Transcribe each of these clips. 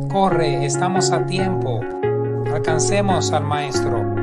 Corre, estamos a tiempo. Alcancemos al Maestro.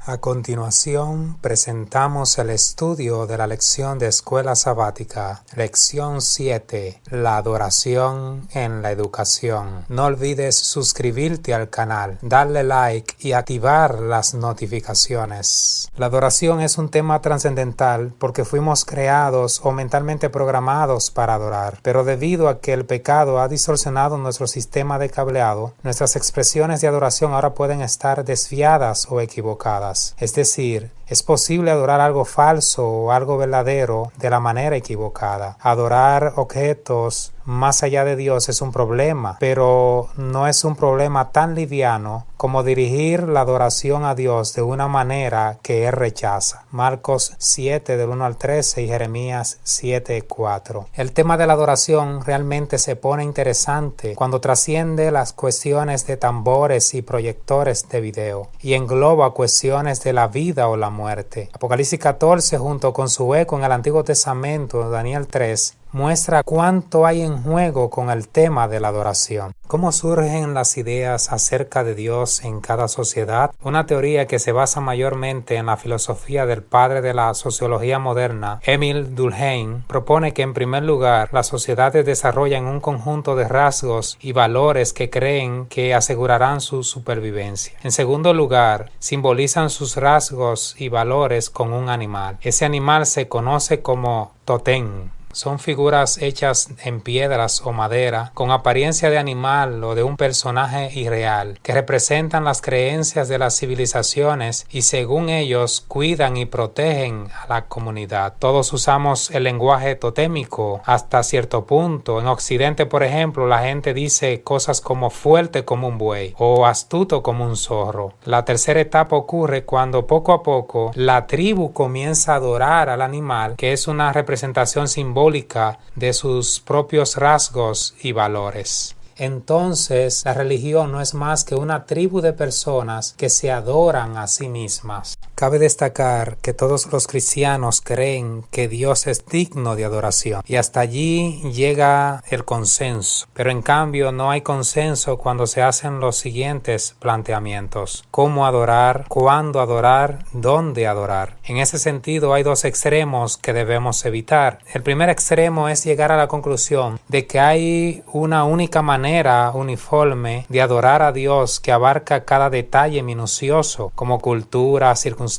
A continuación, presentamos el estudio de la lección de Escuela Sabática, lección 7, la adoración en la educación. No olvides suscribirte al canal, darle like y activar las notificaciones. La adoración es un tema trascendental porque fuimos creados o mentalmente programados para adorar, pero debido a que el pecado ha distorsionado nuestro sistema de cableado, nuestras expresiones de adoración ahora pueden estar desviadas o equivocadas. Es decir, es posible adorar algo falso o algo verdadero de la manera equivocada. Adorar objetos más allá de Dios es un problema, pero no es un problema tan liviano como dirigir la adoración a Dios de una manera que Él rechaza. Marcos 7 del 1 al 13 y Jeremías 7:4. El tema de la adoración realmente se pone interesante cuando trasciende las cuestiones de tambores y proyectores de video y engloba cuestiones de la vida o la muerte. Apocalipsis 14 junto con su eco en el Antiguo Testamento, Daniel 3, muestra cuánto hay en juego con el tema de la adoración. ¿Cómo surgen las ideas acerca de Dios en cada sociedad? Una teoría que se basa mayormente en la filosofía del padre de la sociología moderna, Émile Durkheim, propone que en primer lugar las sociedades desarrollan un conjunto de rasgos y valores que creen que asegurarán su supervivencia. En segundo lugar, simbolizan sus rasgos y valores con un animal. Ese animal se conoce como tótem. Son figuras hechas en piedras o madera, con apariencia de animal o de un personaje irreal, que representan las creencias de las civilizaciones y según ellos cuidan y protegen a la comunidad. Todos usamos el lenguaje totémico hasta cierto punto. En Occidente, por ejemplo, la gente dice cosas como fuerte como un buey o astuto como un zorro. La tercera etapa ocurre cuando poco a poco la tribu comienza a adorar al animal, que es una representación simbólica de sus propios rasgos y valores. Entonces, la religión no es más que una tribu de personas que se adoran a sí mismas. Cabe destacar que todos los cristianos creen que Dios es digno de adoración y hasta allí llega el consenso. Pero en cambio no hay consenso cuando se hacen los siguientes planteamientos: ¿cómo adorar? ¿Cuándo adorar? ¿Dónde adorar? En ese sentido hay dos extremos que debemos evitar. El primer extremo es llegar a la conclusión de que hay una única manera uniforme de adorar a Dios que abarca cada detalle minucioso, como cultura, circunstancia,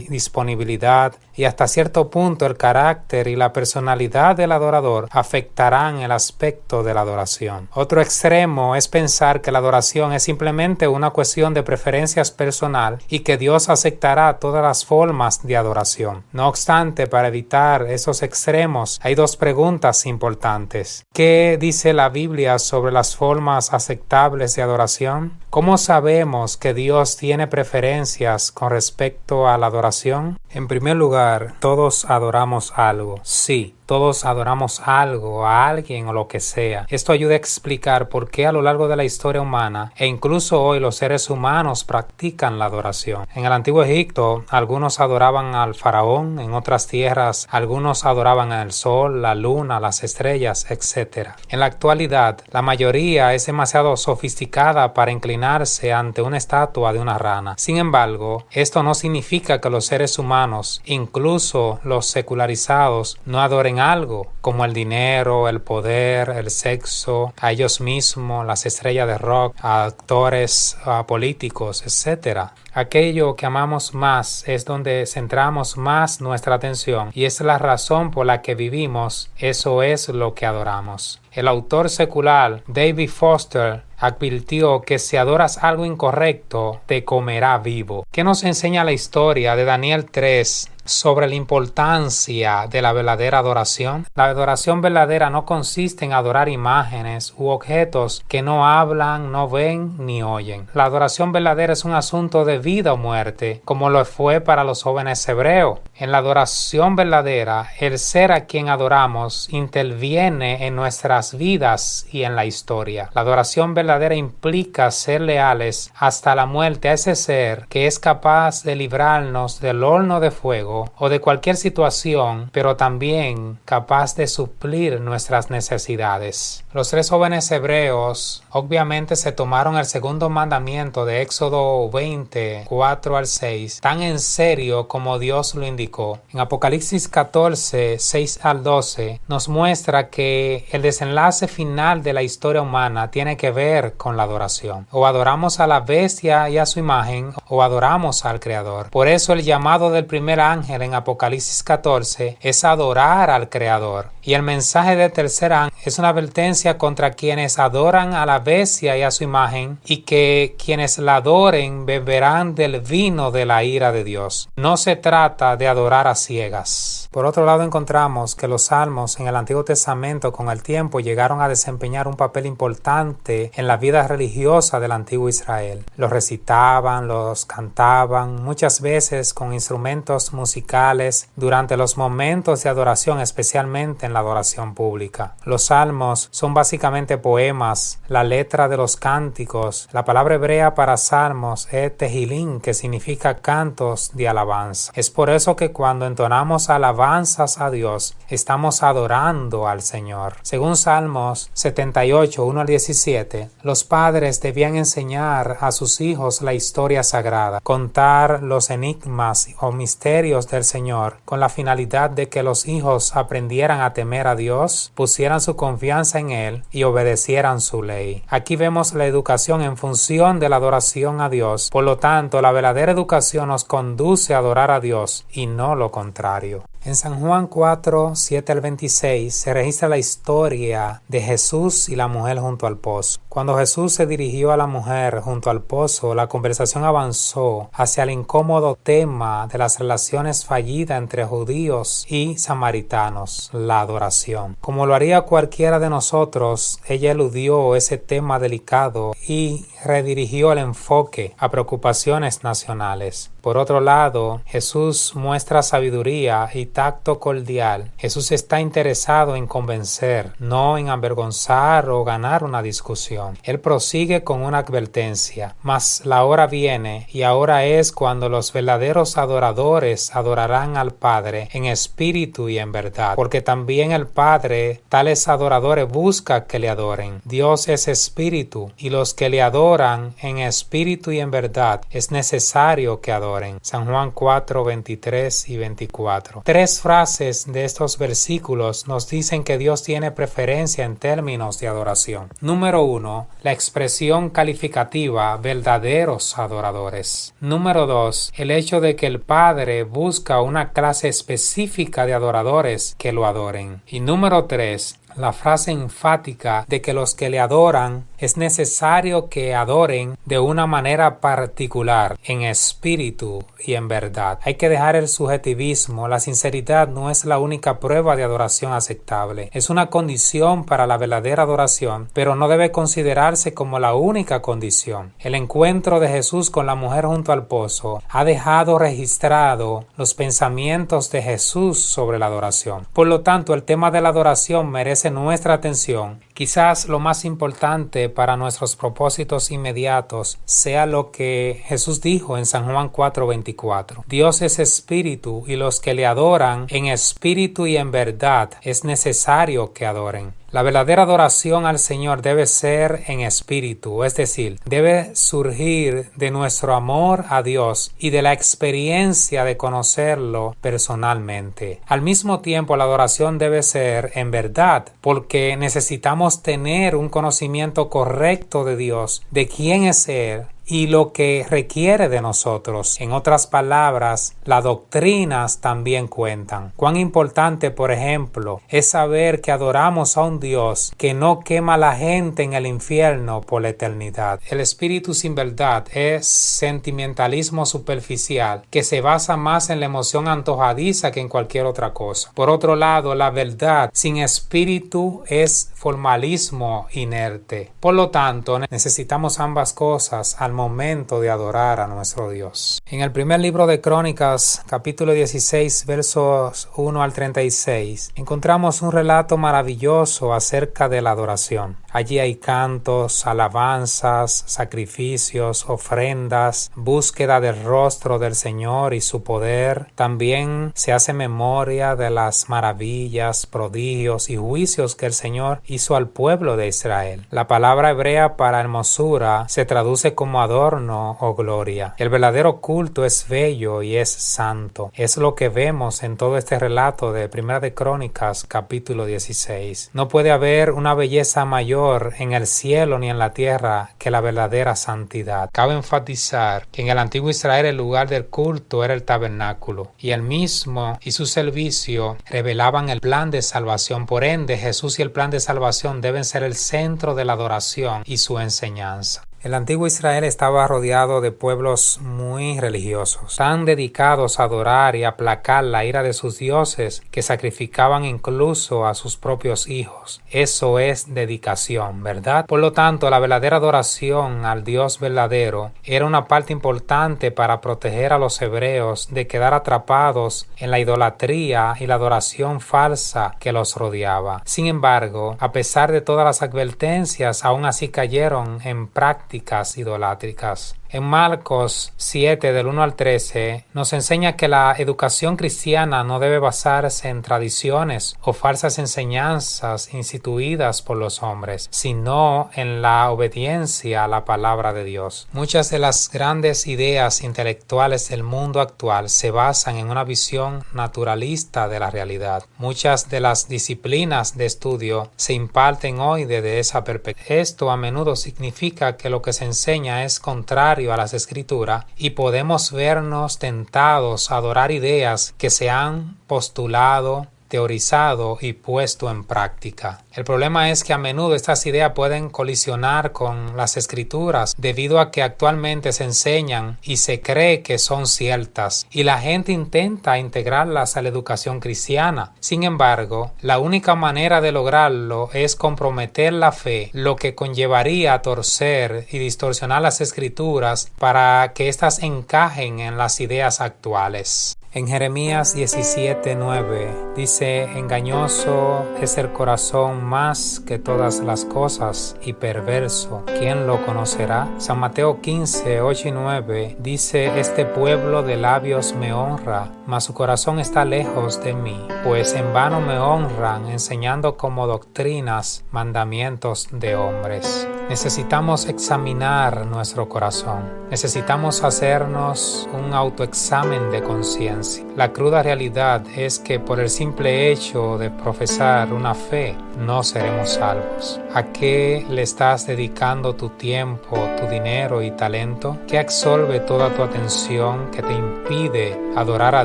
disponibilidad y hasta cierto punto el carácter y la personalidad del adorador afectarán el aspecto de la adoración. Otro extremo es pensar que la adoración es simplemente una cuestión de preferencias personal y que Dios aceptará todas las formas de adoración. No obstante, para evitar esos extremos hay dos preguntas importantes. ¿Qué dice la Biblia sobre las formas aceptables de adoración? ¿Cómo sabemos que Dios tiene preferencias con respecto a la adoración? En primer lugar, todos adoramos algo. Sí, todos adoramos algo, a alguien o lo que sea. Esto ayuda a explicar por qué a lo largo de la historia humana e incluso hoy los seres humanos practican la adoración. En el antiguo Egipto, algunos adoraban al faraón, en otras tierras, algunos adoraban al sol, la luna, las estrellas, etc. En la actualidad, la mayoría es demasiado sofisticada para inclinarse ante una estatua de una rana. Sin embargo, esto no significa que los seres humanos, incluso los secularizados, no adoren algo, como el dinero, el poder, el sexo, a ellos mismos, las estrellas de rock, a actores, a políticos, etc. Aquello que amamos más es donde centramos más nuestra atención y es la razón por la que vivimos. Eso es lo que adoramos. El autor secular David Foster advirtió que si adoras algo incorrecto, te comerá vivo. ¿Qué nos enseña la historia de Daniel 3 sobre la importancia de la verdadera adoración? La adoración verdadera no consiste en adorar imágenes u objetos que no hablan, no ven ni oyen. La adoración verdadera es un asunto de vida o muerte, como lo fue para los jóvenes hebreos. En la adoración verdadera, el ser a quien adoramos interviene en nuestras vidas y en la historia. La adoración verdadera implica ser leales hasta la muerte a ese ser que es capaz de librarnos del horno de fuego algo o de cualquier situación, pero también capaz de suplir nuestras necesidades. Los 3 jóvenes hebreos obviamente se tomaron el segundo mandamiento de Éxodo 20, 4 al 6, tan en serio como Dios lo indicó. En Apocalipsis 14, 6 al 12, nos muestra que el desenlace final de la historia humana tiene que ver con la adoración. O adoramos a la bestia y a su imagen, o adoramos al Creador. Por eso el llamado del primer ángel en Apocalipsis 14 es adorar al Creador. Y el mensaje del tercer ángel es una advertencia contra quienes adoran a la bestia y a su imagen, y que quienes la adoren beberán del vino de la ira de Dios. No se trata de adorar a ciegas. Por otro lado, encontramos que los salmos en el Antiguo Testamento con el tiempo llegaron a desempeñar un papel importante en la vida religiosa del antiguo Israel. Los recitaban, los cantaban, muchas veces con instrumentos musicales durante los momentos de adoración, especialmente en la adoración pública. Los salmos son básicamente poemas, la letra de los cánticos. La palabra hebrea para salmos es tehilín, que significa cantos de alabanza. Es por eso que cuando entonamos alabanzas a Dios, estamos adorando al Señor. Según Salmos 78, 1 al 17, los padres debían enseñar a sus hijos la historia sagrada, contar los enigmas o misterios del Señor, con la finalidad de que los hijos aprendieran a temer a Dios, pusieran su confianza en Él y obedecieran su ley. Aquí vemos la educación en función de la adoración a Dios. Por lo tanto, la verdadera educación nos conduce a adorar a Dios y no lo contrario. En San Juan 4, 7 al 26 se registra la historia de Jesús y la mujer junto al pozo. Cuando Jesús se dirigió a la mujer junto al pozo, la conversación avanzó hacia el incómodo tema de las relaciones fallidas entre judíos y samaritanos, la adoración. Como lo haría cualquiera de nosotros, ella eludió ese tema delicado y redirigió el enfoque a preocupaciones nacionales. Por otro lado, Jesús muestra sabiduría y tacto cordial. Jesús está interesado en convencer, no en avergonzar o ganar una discusión. Él prosigue con una advertencia. Mas la hora viene, y ahora es cuando los verdaderos adoradores adorarán al Padre en espíritu y en verdad, porque también el Padre tales adoradores busca que le adoren. Dios es espíritu, y los que le adoran en espíritu y en verdad es necesario que adoren. San Juan 4, 23 y 24. 3 frases de estos versículos nos dicen que Dios tiene preferencia en términos de adoración. Número 1, la expresión calificativa verdaderos adoradores. Número 2, el hecho de que el Padre busca una clase específica de adoradores que lo adoren. Y número 3, la frase enfática de que los que le adoran es necesario que adoren de una manera particular, en espíritu y en verdad. Hay que dejar el subjetivismo. La sinceridad no es la única prueba de adoración aceptable. Es una condición para la verdadera adoración, pero no debe considerarse como la única condición. El encuentro de Jesús con la mujer junto al pozo ha dejado registrado los pensamientos de Jesús sobre la adoración. Por lo tanto, el tema de la adoración merece nuestra atención. Quizás lo más importante para nuestros propósitos inmediatos sea lo que Jesús dijo en San Juan 4:24. Dios es espíritu, y los que le adoran en espíritu y en verdad es necesario que adoren. La verdadera adoración al Señor debe ser en espíritu, es decir, debe surgir de nuestro amor a Dios y de la experiencia de conocerlo personalmente. Al mismo tiempo, la adoración debe ser en verdad, porque necesitamos tener un conocimiento correcto de Dios, de quién es Él y lo que requiere de nosotros. En otras palabras, las doctrinas también cuentan. Cuán importante, por ejemplo, es saber que adoramos a un Dios que no quema a la gente en el infierno por la eternidad. El espíritu sin verdad es sentimentalismo superficial que se basa más en la emoción antojadiza que en cualquier otra cosa. Por otro lado, la verdad sin espíritu es formalismo inerte. Por lo tanto, necesitamos ambas cosas al momento de adorar a nuestro Dios. En el primer libro de Crónicas, capítulo 16, versos 1 al 36, encontramos un relato maravilloso acerca de la adoración. Allí hay cantos, alabanzas, sacrificios, ofrendas, búsqueda del rostro del Señor y su poder. También se hace memoria de las maravillas, prodigios y juicios que el Señor hizo al pueblo de Israel. La palabra hebrea para hermosura se traduce como adorno o gloria. El verdadero culto es bello y es santo. Es lo que vemos en todo este relato de Primera de Crónicas, capítulo 16. No puede haber una belleza mayor en el cielo ni en la tierra que la verdadera santidad. Cabe enfatizar que en el antiguo Israel el lugar del culto era el tabernáculo, y el mismo y su servicio revelaban el plan de salvación. Por ende, Jesús y el plan de salvación deben ser el centro de la adoración y su enseñanza. El antiguo Israel estaba rodeado de pueblos muy religiosos, tan dedicados a adorar y aplacar la ira de sus dioses que sacrificaban incluso a sus propios hijos. Eso es dedicación, ¿verdad? Por lo tanto, la verdadera adoración al Dios verdadero era una parte importante para proteger a los hebreos de quedar atrapados en la idolatría y la adoración falsa que los rodeaba. Sin embargo, a pesar de todas las advertencias, aún así cayeron en prácticas idolátricas. En Marcos 7, del 1 al 13, nos enseña que la educación cristiana no debe basarse en tradiciones o falsas enseñanzas instituidas por los hombres, sino en la obediencia a la palabra de Dios. Muchas de las grandes ideas intelectuales del mundo actual se basan en una visión naturalista de la realidad. Muchas de las disciplinas de estudio se imparten hoy desde esa perspectiva. Esto a menudo significa que lo que se enseña es contrario a las Escrituras y podemos vernos tentados a adorar ideas que se han postulado, teorizado y puesto en práctica. El problema es que a menudo estas ideas pueden colisionar con las Escrituras debido a que actualmente se enseñan y se cree que son ciertas, y la gente intenta integrarlas a la educación cristiana. Sin embargo, la única manera de lograrlo es comprometer la fe, lo que conllevaría a torcer y distorsionar las Escrituras para que éstas encajen en las ideas actuales. En Jeremías 17:9 dice: engañoso es el corazón más que todas las cosas y perverso, ¿quién lo conocerá? San Mateo 15:8 y 9 dice: este pueblo de labios me honra, mas su corazón está lejos de mí, pues en vano me honran, enseñando como doctrinas mandamientos de hombres. Necesitamos examinar nuestro corazón. Necesitamos hacernos un autoexamen de conciencia. La cruda realidad es que por el simple hecho de profesar una fe, no seremos salvos. ¿A qué le estás dedicando tu tiempo, tu dinero y talento? ¿Qué absorbe toda tu atención que te impide adorar a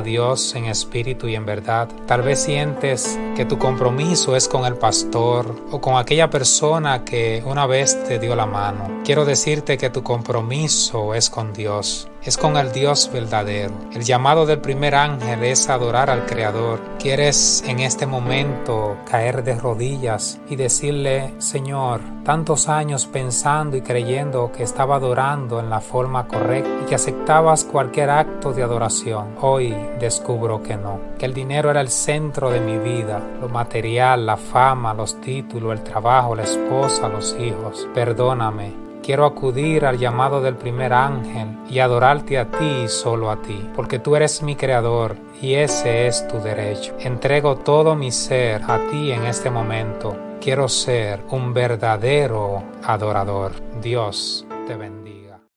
Dios en espíritu y en verdad? Tal vez sientes que tu compromiso es con el pastor o con aquella persona que una vez te dio la mano. Quiero decirte que tu compromiso es con Dios. Es con el Dios verdadero. El llamado del primer ángel es adorar al Creador. ¿Quieres en este momento caer de rodillas y decirle: Señor, tantos años pensando y creyendo que estaba adorando en la forma correcta y que aceptabas cualquier acto de adoración? Hoy descubro que no, que el dinero era el centro de mi vida, lo material, la fama, los títulos, el trabajo, la esposa, los hijos. Perdóname. Quiero acudir al llamado del primer ángel y adorarte a ti y solo a ti, porque tú eres mi creador y ese es tu derecho. Entrego todo mi ser a ti en este momento. Quiero ser un verdadero adorador. Dios te bendiga.